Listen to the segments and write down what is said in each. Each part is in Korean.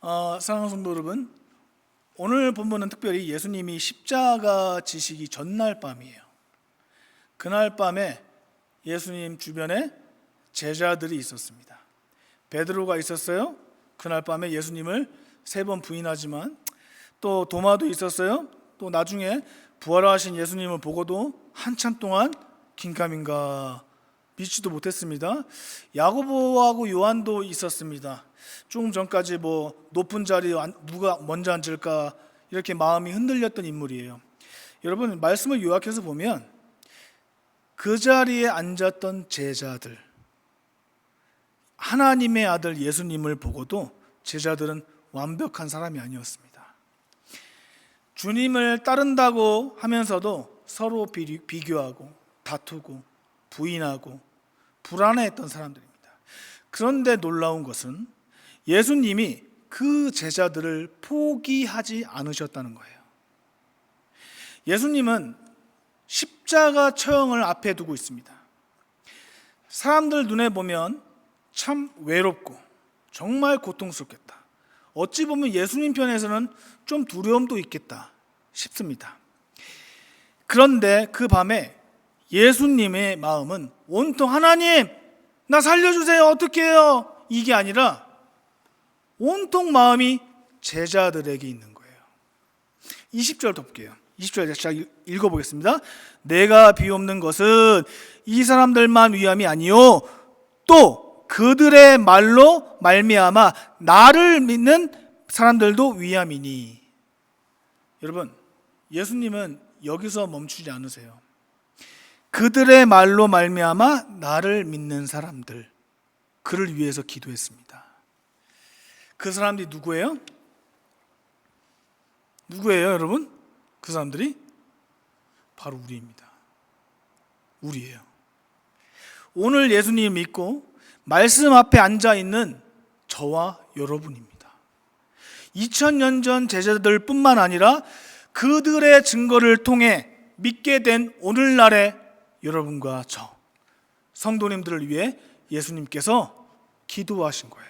사랑하는 성도 여러분, 오늘 본문은 특별히 예수님이 십자가 지시기 전날 밤이에요. 그날 밤에 예수님 주변에 제자들이 있었습니다. 베드로가 있었어요. 그날 밤에 예수님을 3번 부인하지만 또 도마도 있었어요. 또 나중에 부활하신 예수님을 보고도 한참 동안 긴가민가 믿지도 못했습니다. 야고보하고 요한도 있었습니다. 조금 전까지 높은 자리에 누가 먼저 앉을까 이렇게 마음이 흔들렸던 인물이에요. 여러분, 말씀을 요약해서 보면 그 자리에 앉았던 제자들, 하나님의 아들 예수님을 보고도 제자들은 완벽한 사람이 아니었습니다. 주님을 따른다고 하면서도 서로 비교하고 다투고 부인하고 불안해했던 사람들입니다. 그런데 놀라운 것은 예수님이 그 제자들을 포기하지 않으셨다는 거예요. 예수님은 십자가 처형을 앞에 두고 있습니다. 사람들 눈에 보면 참 외롭고 정말 고통스럽겠다. 어찌 보면 예수님 편에서는 좀 두려움도 있겠다 싶습니다. 그런데 그 밤에 예수님의 마음은 온통 하나님, 나 살려주세요, 어떻게 해요? 이게 아니라 온통 마음이 제자들에게 있는 거예요. 20절 덮게요. 20절 제가 읽어보겠습니다. 내가 비옵는 것은 이 사람들만 위함이 아니요 또 그들의 말로 말미암아 나를 믿는 사람들도 위함이니. 여러분, 예수님은 여기서 멈추지 않으세요. 그들의 말로 말미암아 나를 믿는 사람들, 그를 위해서 기도했습니다. 그 사람들이 누구예요? 누구예요, 여러분? 그 사람들이 바로 우리입니다. 우리예요. 오늘 예수님을 믿고 말씀 앞에 앉아 있는 저와 여러분입니다. 2000년 전 제자들뿐만 아니라 그들의 증거를 통해 믿게 된 오늘날의 여러분과 저 성도님들을 위해 예수님께서 기도하신 거예요.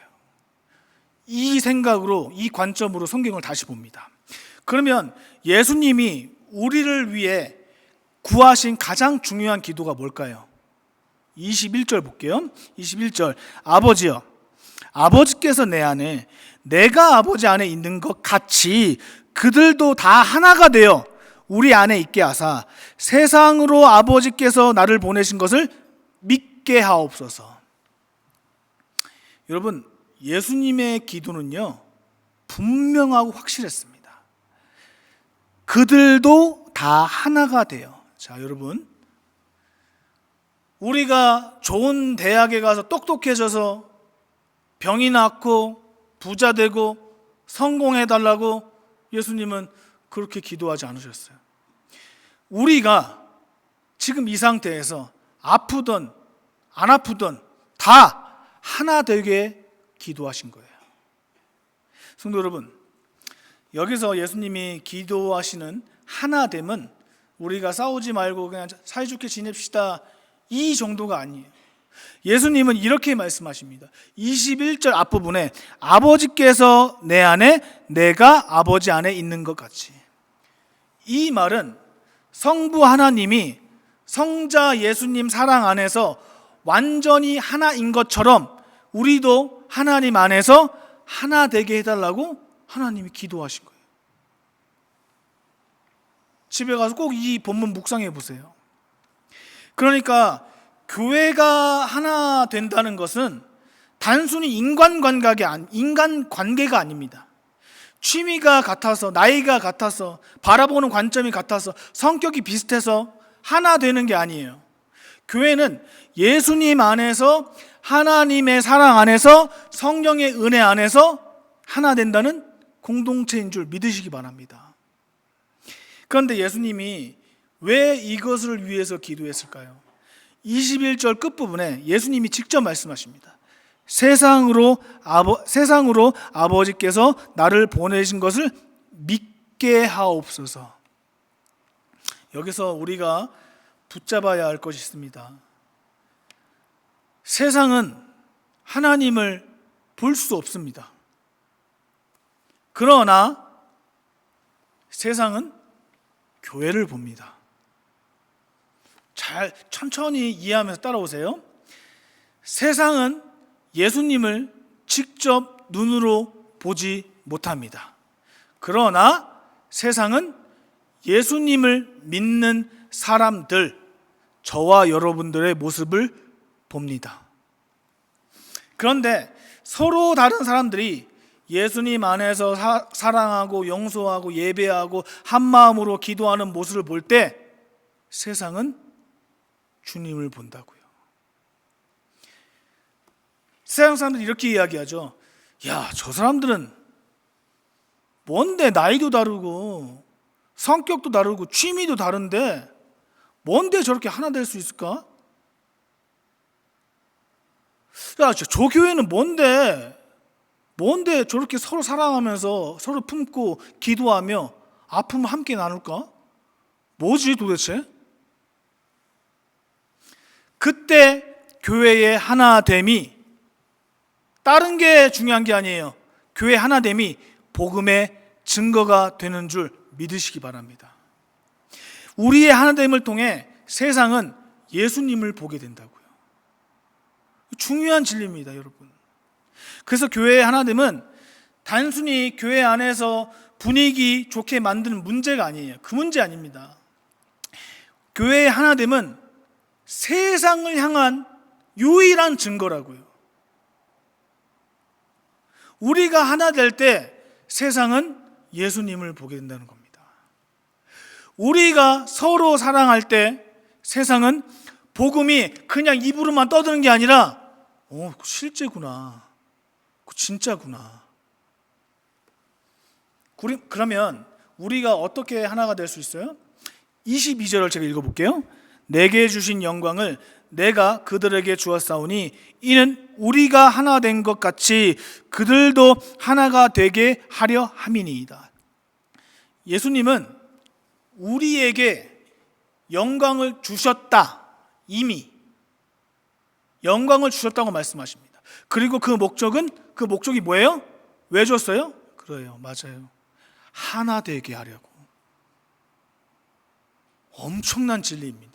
이 생각으로, 이 관점으로 성경을 다시 봅니다. 그러면 예수님이 우리를 위해 구하신 가장 중요한 기도가 뭘까요? 21절 볼게요. 21절. 아버지여, 아버지께서 내 안에, 내가 아버지 안에 있는 것 같이 그들도 다 하나가 되어 우리 안에 있게 하사 세상으로 아버지께서 나를 보내신 것을 믿게 하옵소서. 여러분, 예수님의 기도는요 분명하고 확실했습니다. 그들도 다 하나가 돼요. 자, 여러분, 우리가 좋은 대학에 가서 똑똑해져서 병이 낫고 부자 되고 성공해달라고 예수님은 그렇게 기도하지 않으셨어요. 우리가 지금 이 상태에서 아프든 안 아프든 다 하나 되게 기도하신 거예요. 성도 여러분, 여기서 예수님이 기도하시는 하나됨은 우리가 싸우지 말고 그냥 사이좋게 지냅시다 이 정도가 아니에요. 예수님은 이렇게 말씀하십니다. 21절 앞부분에 아버지께서 내 안에, 내가 아버지 안에 있는 것 같이. 이 말은 성부 하나님이 성자 예수님 사랑 안에서 완전히 하나인 것처럼 우리도 하나님 안에서 하나 되게 해달라고 하나님이 기도하신 거예요. 집에 가서 꼭 이 본문 묵상해 보세요. 그러니까 교회가 하나 된다는 것은 단순히 인간관계가 아닙니다. 취미가 같아서, 나이가 같아서, 바라보는 관점이 같아서, 성격이 비슷해서 하나 되는 게 아니에요. 교회는 예수님 안에서, 하나님의 사랑 안에서, 성령의 은혜 안에서 하나 된다는 공동체인 줄 믿으시기 바랍니다. 그런데 예수님이 왜 이것을 위해서 기도했을까요? 21절 끝부분에 예수님이 직접 말씀하십니다. 세상으로 아버지께서 나를 보내신 것을 믿게 하옵소서. 여기서 우리가 붙잡아야 할 것이 있습니다. 세상은 하나님을 볼 수 없습니다. 그러나 세상은 교회를 봅니다. 잘 천천히 이해하면서 따라오세요. 세상은 예수님을 직접 눈으로 보지 못합니다. 그러나 세상은 예수님을 믿는 사람들, 저와 여러분들의 모습을 봅니다. 그런데 서로 다른 사람들이 예수님 안에서 사랑하고 용서하고 예배하고 한마음으로 기도하는 모습을 볼 때 세상은 주님을 본다고요. 세상 사람들이 이렇게 이야기하죠. 야, 저 사람들은 뭔데 나이도 다르고 성격도 다르고 취미도 다른데 뭔데 저렇게 하나 될 수 있을까? 야, 저 교회는 뭔데 저렇게 서로 사랑하면서 서로 품고 기도하며 아픔을 함께 나눌까? 뭐지 도대체? 그때 교회의 하나됨이 다른 게 중요한 게 아니에요. 교회 하나됨이 복음의 증거가 되는 줄 믿으시기 바랍니다. 우리의 하나됨을 통해 세상은 예수님을 보게 된다고요. 중요한 진리입니다, 여러분. 그래서 교회의 하나됨은 단순히 교회 안에서 분위기 좋게 만드는 문제가 아니에요. 그 문제 아닙니다. 교회의 하나됨은 세상을 향한 유일한 증거라고요. 우리가 하나 될 때 세상은 예수님을 보게 된다는 겁니다. 우리가 서로 사랑할 때 세상은 복음이 그냥 입으로만 떠드는 게 아니라 실제구나, 진짜구나. 그러면 우리가 어떻게 하나가 될 수 있어요? 22절을 제가 읽어볼게요. 내게 주신 영광을 내가 그들에게 주었사오니 이는 우리가 하나 된 것 같이 그들도 하나가 되게 하려 함이니이다. 예수님은 우리에게 영광을 주셨다. 이미 영광을 주셨다고 말씀하십니다. 그리고 그 목적이 뭐예요? 왜 줬어요? 그래요, 맞아요. 하나 되게 하려고. 엄청난 진리입니다.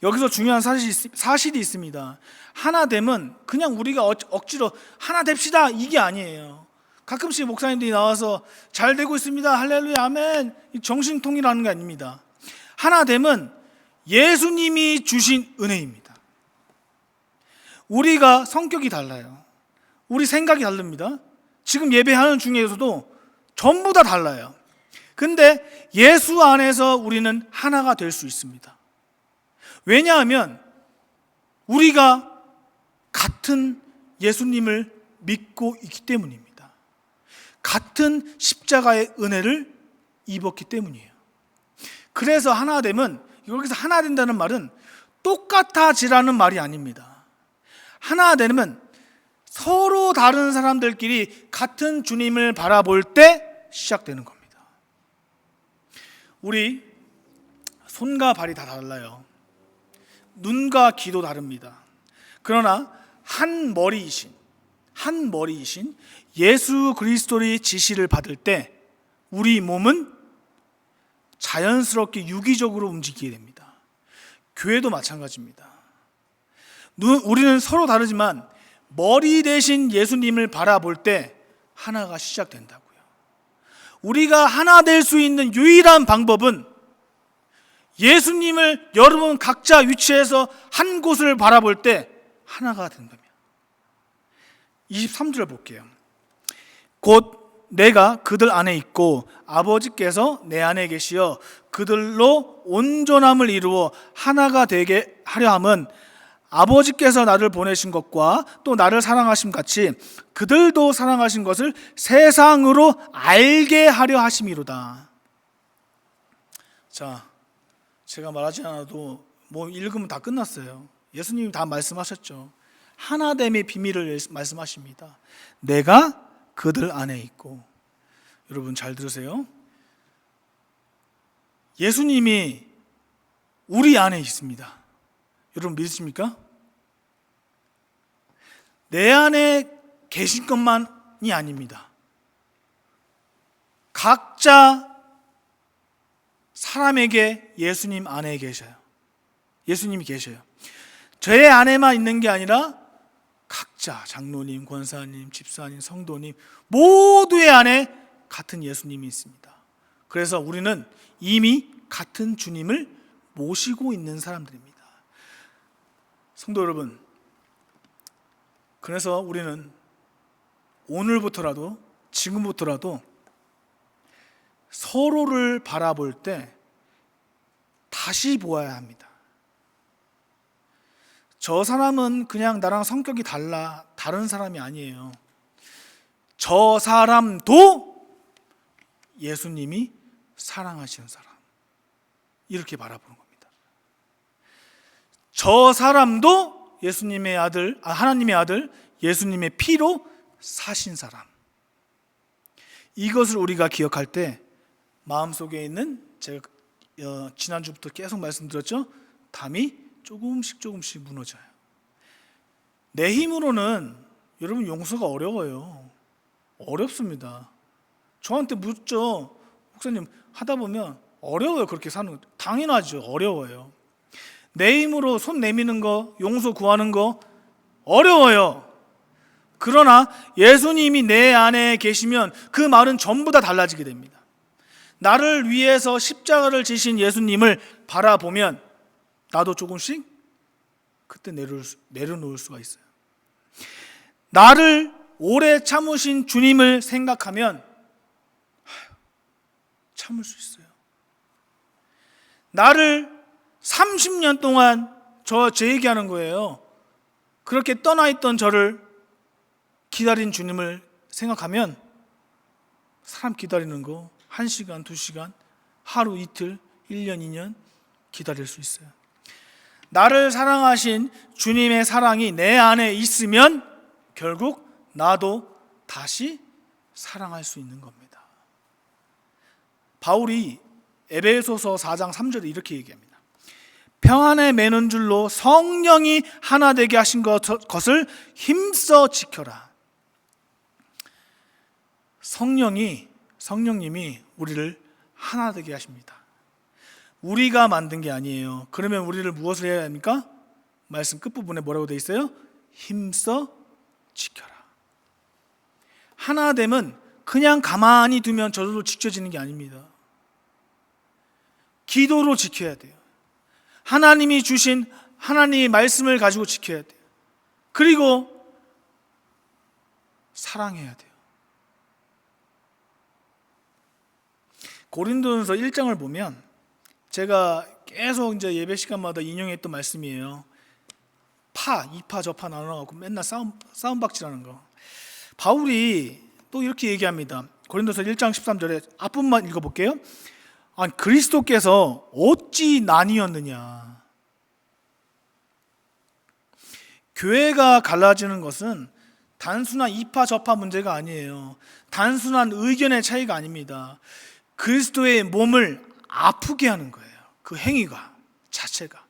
여기서 중요한 사실이 있습니다. 하나됨은 그냥 우리가 억지로 하나 됩시다 이게 아니에요. 가끔씩 목사님들이 나와서 잘 되고 있습니다, 할렐루야, 아멘, 정신통일하는 게 아닙니다. 하나됨은 예수님이 주신 은혜입니다. 우리가 성격이 달라요. 우리 생각이 다릅니다. 지금 예배하는 중에서도 전부 다 달라요. 근데 예수 안에서 우리는 하나가 될 수 있습니다. 왜냐하면 우리가 같은 예수님을 믿고 있기 때문입니다. 같은 십자가의 은혜를 입었기 때문이에요. 그래서 하나됨은, 여기서 하나 된다는 말은 똑같아지라는 말이 아닙니다. 하나 되면 서로 다른 사람들끼리 같은 주님을 바라볼 때 시작되는 겁니다. 우리 손과 발이 다 달라요. 눈과 귀도 다릅니다. 그러나 한 머리이신 예수 그리스도의 지시를 받을 때 우리 몸은 자연스럽게 유기적으로 움직이게 됩니다. 교회도 마찬가지입니다. 우리는 서로 다르지만 머리 대신 예수님을 바라볼 때 하나가 시작된다고요. 우리가 하나 될 수 있는 유일한 방법은 예수님을 여러분 각자 위치에서 한 곳을 바라볼 때 하나가 된다면. 23절 볼게요. 곧 내가 그들 안에 있고 아버지께서 내 안에 계시어 그들로 온전함을 이루어 하나가 되게 하려 함은 아버지께서 나를 보내신 것과 또 나를 사랑하심 같이 그들도 사랑하신 것을 세상으로 알게 하려 하심이로다. 자, 제가 말하지 않아도 읽으면 다 끝났어요. 예수님이 다 말씀하셨죠. 하나됨의 비밀을 말씀하십니다. 내가 그들 안에 있고. 여러분 잘 들으세요. 예수님이 우리 안에 있습니다. 여러분 믿으십니까? 내 안에 계신 것만이 아닙니다. 각자 사람에게 예수님 안에 계셔요. 예수님이 계셔요. 제 안에만 있는 게 아니라 각자 장로님, 권사님, 집사님, 성도님 모두의 안에 같은 예수님이 있습니다. 그래서 우리는 이미 같은 주님을 모시고 있는 사람들입니다. 성도 여러분, 그래서 우리는 오늘부터라도, 지금부터라도 서로를 바라볼 때 다시 보아야 합니다. 저 사람은 그냥 나랑 성격이 다른 사람이 아니에요. 저 사람도 예수님이 사랑하시는 사람, 이렇게 바라보는 겁니다. 저 사람도 예수님의 아들, 하나님의 아들 예수님의 피로 사신 사람, 이것을 우리가 기억할 때 마음속에 있는, 제가 지난주부터 계속 말씀드렸죠, 담이 조금씩 무너져요. 내 힘으로는 여러분 용서가 어려워요. 어렵습니다. 저한테 묻죠. 목사님, 하다 보면 어려워요. 그렇게 사는 거. 당연하죠. 어려워요. 내 힘으로 손 내미는 거, 용서 구하는 거 어려워요. 그러나 예수님이 내 안에 계시면 그 말은 전부 다 달라지게 됩니다. 나를 위해서 십자가를 지신 예수님을 바라보면 나도 조금씩 그때 내려놓을 수가 있어요. 나를 오래 참으신 주님을 생각하면 참을 수 있어요. 나를 30년 동안 제 얘기하는 거예요. 그렇게 떠나 있던 저를 기다린 주님을 생각하면 사람 기다리는 거 1시간, 2시간, 하루, 이틀, 1년, 2년 기다릴 수 있어요. 나를 사랑하신 주님의 사랑이 내 안에 있으면 결국 나도 다시 사랑할 수 있는 겁니다. 바울이 에베소서 4장 3절에 이렇게 얘기합니다. 평안에 매는 줄로 성령이 하나 되게 하신 것을 힘써 지켜라. 성령님이 우리를 하나 되게 하십니다. 우리가 만든 게 아니에요. 그러면 우리를 무엇을 해야 합니까? 말씀 끝부분에 뭐라고 되어 있어요? 힘써 지켜라. 하나됨은 그냥 가만히 두면 저절로 지켜지는 게 아닙니다. 기도로 지켜야 돼요. 하나님이 주신 하나님의 말씀을 가지고 지켜야 돼요. 그리고 사랑해야 돼요. 고린도전서 1장을 보면 제가 계속 이제 예배 시간마다 인용했던 말씀이에요. 이파 저파 나눠갖고 맨날 싸움박질하는 거. 바울이 또 이렇게 얘기합니다. 고린도서 1장 13절에 앞부분만 읽어볼게요. 아니, 그리스도께서 어찌 나뉘었느냐. 교회가 갈라지는 것은 단순한 이파 저파 문제가 아니에요. 단순한 의견의 차이가 아닙니다. 그리스도의 몸을 아프게 하는 거예요. 그 행위가 자체가.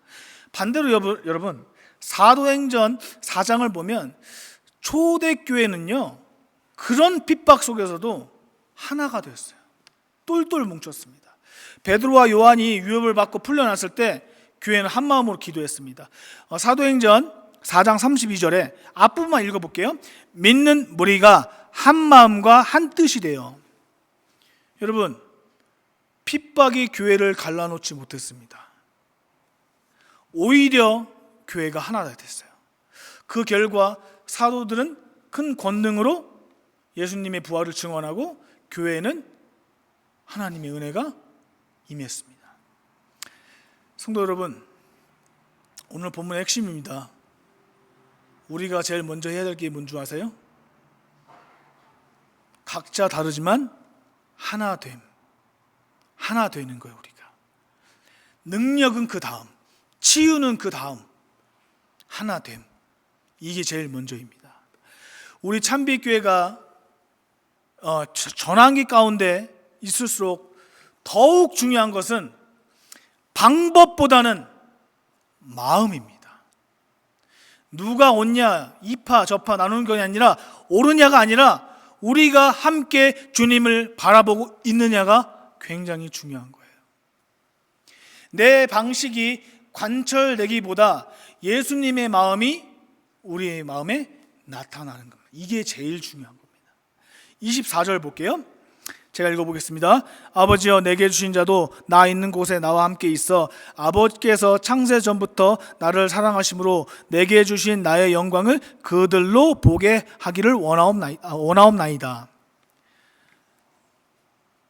반대로 여러분 사도행전 4장을 보면 초대교회는요 그런 핍박 속에서도 하나가 됐어요. 똘똘 뭉쳤습니다. 베드로와 요한이 유업을 받고 풀려났을 때 교회는 한 마음으로 기도했습니다. 사도행전 4장 32절에 앞부분만 읽어볼게요. 믿는 무리가 한 마음과 한 뜻이 되어. 여러분, 핍박이 교회를 갈라놓지 못했습니다. 오히려 교회가 하나가 됐어요. 그 결과 사도들은 큰 권능으로 예수님의 부활을 증언하고 교회에는 하나님의 은혜가 임했습니다. 성도 여러분, 오늘 본문의 핵심입니다. 우리가 제일 먼저 해야 될 게 뭔지 아세요? 각자 다르지만 하나됨. 하나 되는 거예요. 우리가 능력은 그 다음, 치유는 그 다음, 하나됨, 이게 제일 먼저입니다. 우리 참빛교회가 전환기 가운데 있을수록 더욱 중요한 것은 방법보다는 마음입니다. 누가 옳냐, 이파 저파 나누는 게 아니라, 옳으냐가 아니라 우리가 함께 주님을 바라보고 있느냐가 굉장히 중요한 거예요. 내 방식이 관철되기보다 예수님의 마음이 우리의 마음에 나타나는 겁니다. 이게 제일 중요한 겁니다. 24절 볼게요. 제가 읽어보겠습니다. 아버지여, 내게 주신 자도 나 있는 곳에 나와 함께 있어 아버지께서 창세 전부터 나를 사랑하심으로 내게 주신 나의 영광을 그들로 보게 하기를 원하옵나이다.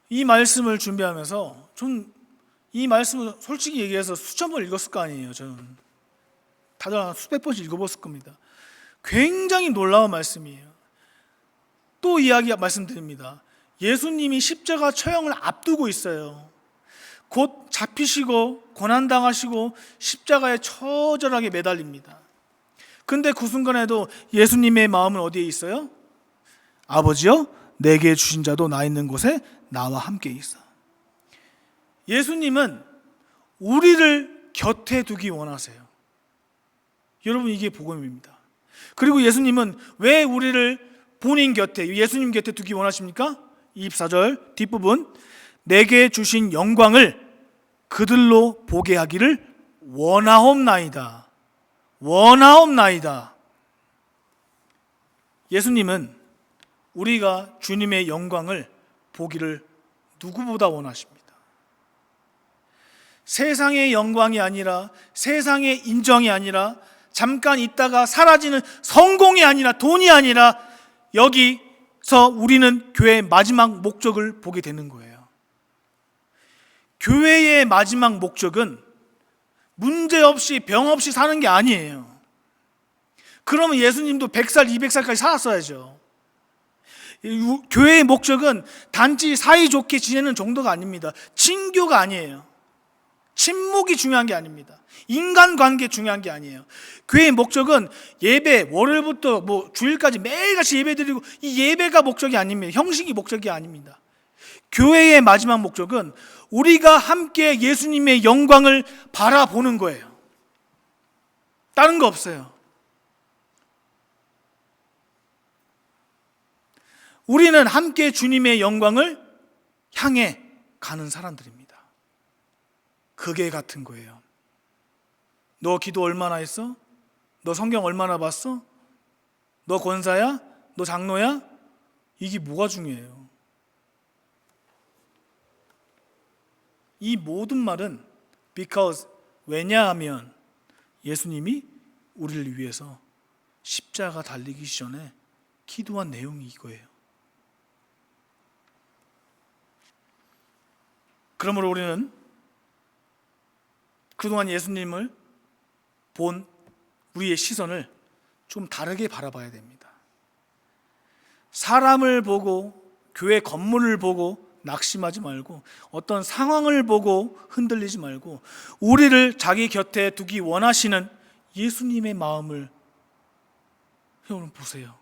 이 말씀을 준비하면서 전 이 말씀을 솔직히 얘기해서 수천 번 읽었을 거 아니에요. 저는 다들 수백 번씩 읽어봤을 겁니다. 굉장히 놀라운 말씀이에요. 또 말씀드립니다. 예수님이 십자가 처형을 앞두고 있어요. 곧 잡히시고 고난당하시고 십자가에 처절하게 매달립니다. 근데 그 순간에도 예수님의 마음은 어디에 있어요? 아버지여, 내게 주신 자도 나 있는 곳에 나와 함께 있어. 예수님은 우리를 곁에 두기 원하세요. 여러분, 이게 복음입니다. 그리고 예수님은 왜 우리를 본인 곁에, 예수님 곁에 두기 원하십니까? 24절 뒷부분, 내게 주신 영광을 그들로 보게 하기를 원하옵나이다. 원하옵나이다. 예수님은 우리가 주님의 영광을 보기를 누구보다 원하십니다. 세상의 영광이 아니라, 세상의 인정이 아니라, 잠깐 있다가 사라지는 성공이 아니라, 돈이 아니라, 여기서 우리는 교회의 마지막 목적을 보게 되는 거예요. 교회의 마지막 목적은 문제없이 병 없이 사는 게 아니에요. 그러면 예수님도 100살, 200살까지 살았어야죠. 교회의 목적은 단지 사이좋게 지내는 정도가 아닙니다. 친교가 아니에요. 친목이 중요한 게 아닙니다. 인간관계 중요한 게 아니에요. 교회의 목적은 예배, 월요일부터 주일까지 매일같이 예배 드리고, 이 예배가 목적이 아닙니다. 형식이 목적이 아닙니다. 교회의 마지막 목적은 우리가 함께 예수님의 영광을 바라보는 거예요. 다른 거 없어요. 우리는 함께 주님의 영광을 향해 가는 사람들입니다. 그게 같은 거예요. 너 기도 얼마나 했어? 너 성경 얼마나 봤어? 너 권사야? 너 장로야? 이게 뭐가 중요해요? 이 모든 말은 because, 왜냐하면 예수님이 우리를 위해서 십자가 달리기 전에 기도한 내용이 이거예요. 그러므로 우리는 그동안 예수님을 본 우리의 시선을 좀 다르게 바라봐야 됩니다. 사람을 보고, 교회 건물을 보고 낙심하지 말고, 어떤 상황을 보고 흔들리지 말고, 우리를 자기 곁에 두기 원하시는 예수님의 마음을 여러분 보세요.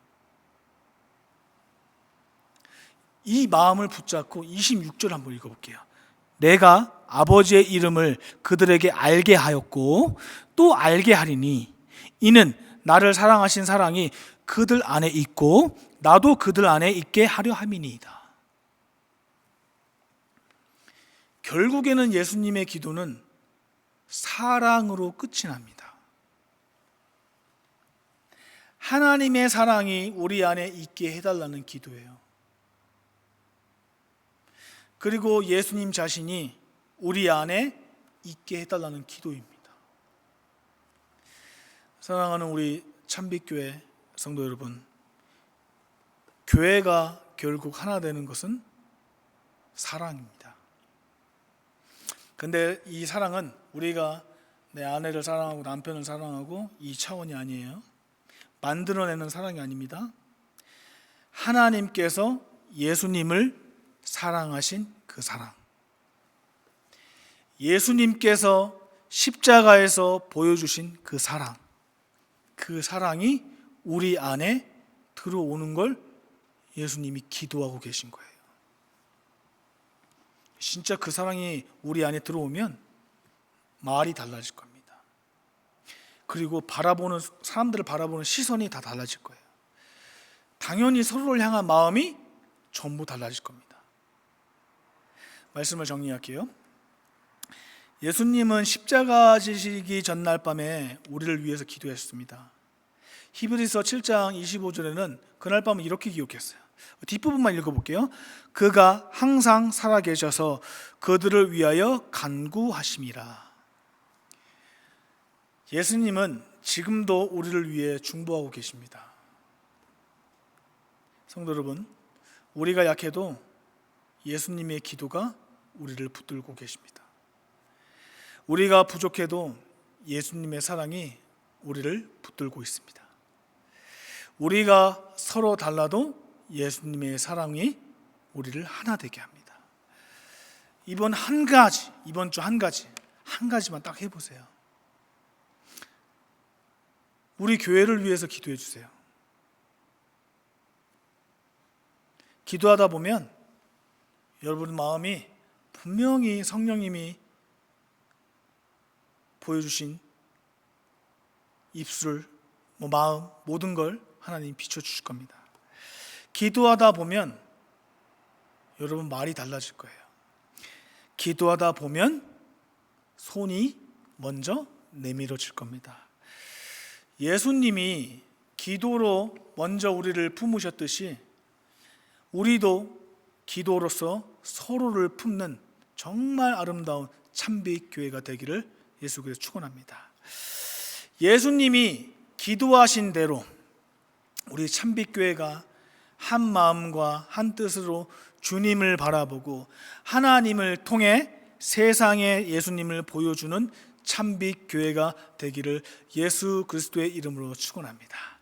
이 마음을 붙잡고 26절 한번 읽어볼게요. 내가 아버지의 이름을 그들에게 알게 하였고 또 알게 하리니 이는 나를 사랑하신 사랑이 그들 안에 있고 나도 그들 안에 있게 하려 함이니이다. 결국에는 예수님의 기도는 사랑으로 끝이 납니다. 하나님의 사랑이 우리 안에 있게 해달라는 기도예요. 그리고 예수님 자신이 우리 안에 있게 해달라는 기도입니다. 사랑하는 우리 참빛교회 성도 여러분, 교회가 결국 하나 되는 것은 사랑입니다. 근데 이 사랑은 우리가 내 아내를 사랑하고 남편을 사랑하고 이 차원이 아니에요. 만들어내는 사랑이 아닙니다. 하나님께서 예수님을 사랑하신 그 사랑, 예수님께서 십자가에서 보여주신 그 사랑, 그 사랑이 우리 안에 들어오는 걸 예수님이 기도하고 계신 거예요. 진짜 그 사랑이 우리 안에 들어오면 말이 달라질 겁니다. 그리고 사람들을 바라보는 시선이 다 달라질 거예요. 당연히 서로를 향한 마음이 전부 달라질 겁니다. 말씀을 정리할게요. 예수님은 십자가 지시기 전날 밤에 우리를 위해서 기도했습니다. 히브리서 7장 25절에는 그날 밤을 이렇게 기록했어요. 뒷부분만 읽어볼게요. 그가 항상 살아계셔서 그들을 위하여 간구하심이라. 예수님은 지금도 우리를 위해 중보하고 계십니다. 성도 여러분, 우리가 약해도 예수님의 기도가 우리를 붙들고 계십니다. 우리가 부족해도 예수님의 사랑이 우리를 붙들고 있습니다. 우리가 서로 달라도 예수님의 사랑이 우리를 하나 되게 합니다. 이번 주 한 가지만 딱 해보세요. 우리 교회를 위해서 기도해 주세요. 기도하다 보면 여러분 마음이 분명히 성령님이 보여주신 입술, 마음, 모든 걸 하나님 비춰주실 겁니다. 기도하다 보면 여러분 말이 달라질 거예요. 기도하다 보면 손이 먼저 내밀어질 겁니다. 예수님이 기도로 먼저 우리를 품으셨듯이 우리도 기도로서 서로를 품는 정말 아름다운 참빛 교회가 되기를 예수께서 축원합니다. 예수님이 기도하신 대로 우리 참빛 교회가 한 마음과 한 뜻으로 주님을 바라보고 하나님을 통해 세상에 예수님을 보여주는 참빛 교회가 되기를 예수 그리스도의 이름으로 축원합니다.